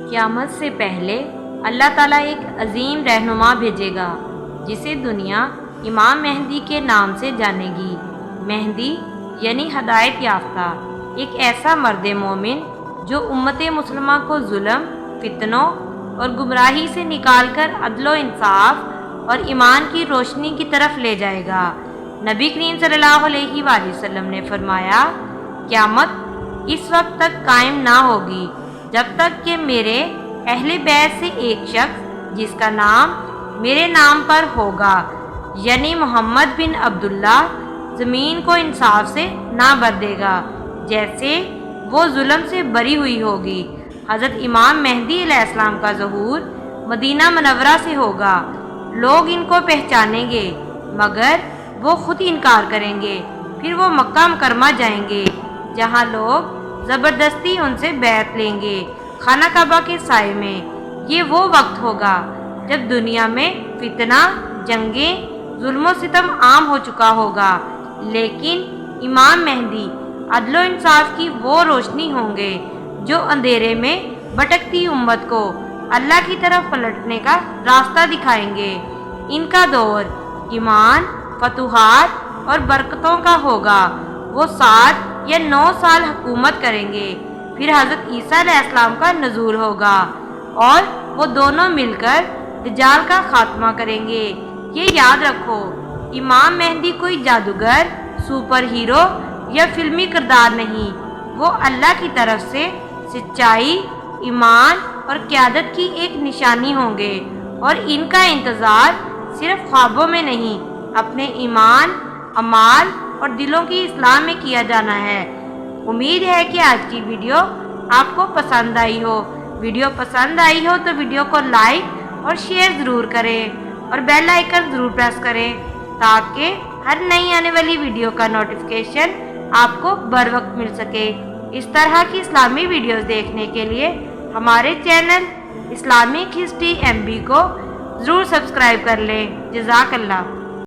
قیامت سے پہلے اللہ تعالیٰ ایک عظیم رہنما بھیجے گا جسے دنیا امام مہدی کے نام سے جانے گی۔ مہدی یعنی ہدایت یافتہ، ایک ایسا مرد مومن جو امت مسلمہ کو ظلم، فتنوں اور گمراہی سے نکال کر عدل و انصاف اور ایمان کی روشنی کی طرف لے جائے گا۔ نبی کریم صلی اللہ علیہ وآلہ وسلم نے فرمایا، قیامت اس وقت تک قائم نہ ہوگی جب تک کہ میرے اہل بیت سے ایک شخص جس کا نام میرے نام پر ہوگا، یعنی محمد بن عبداللہ، زمین کو انصاف سے نہ بھر دے گا جیسے وہ ظلم سے بری ہوئی ہوگی۔ حضرت امام مہدی علیہ السلام کا ظہور مدینہ منورہ سے ہوگا۔ لوگ ان کو پہچانیں گے مگر وہ خود انکار کریں گے۔ پھر وہ مکہ مکرمہ جائیں گے جہاں لوگ زبردستی ان سے بیعت لیں گے خانہ کعبہ کے سائے میں۔ یہ وہ وقت ہوگا جب دنیا میں فتنہ، جنگیں، ظلم و ستم عام ہو چکا ہوگا، لیکن امام مہدی عدل و انصاف کی وہ روشنی ہوں گے جو اندھیرے میں بھٹکتی امت کو اللہ کی طرف پلٹنے کا راستہ دکھائیں گے۔ ان کا دور ایمان، فتوحات اور برکتوں کا ہوگا۔ وہ 7 یا 9 سال حکومت کریں گے، پھر حضرت عیسیٰ علیہ السلام کا نزول ہوگا اور وہ دونوں مل کر دجال کا خاتمہ کریں گے۔ یہ یاد رکھو، امام مہدی کوئی جادوگر، سپر ہیرو یا فلمی کردار نہیں، وہ اللہ کی طرف سے سچائی، ایمان اور قیادت کی ایک نشانی ہوں گے، اور ان کا انتظار صرف خوابوں میں نہیں، اپنے ایمان، اعمال اور دلوں کی اصلاح میں کیا جانا ہے۔ امید ہے کہ آج کی ویڈیو آپ کو پسند آئی ہو۔ ویڈیو پسند آئی ہو تو ویڈیو کو لائک اور شیئر ضرور کریں اور بیل آئیکن ضرور پریس کریں تاکہ ہر نئی آنے والی ویڈیو کا نوٹیفیکیشن آپ کو بر وقت مل سکے۔ اس طرح کی اسلامی ویڈیوز دیکھنے کے لیے ہمارے چینل اسلامک ہسٹری MB کو ضرور سبسکرائب کر لیں۔ جزاک اللہ۔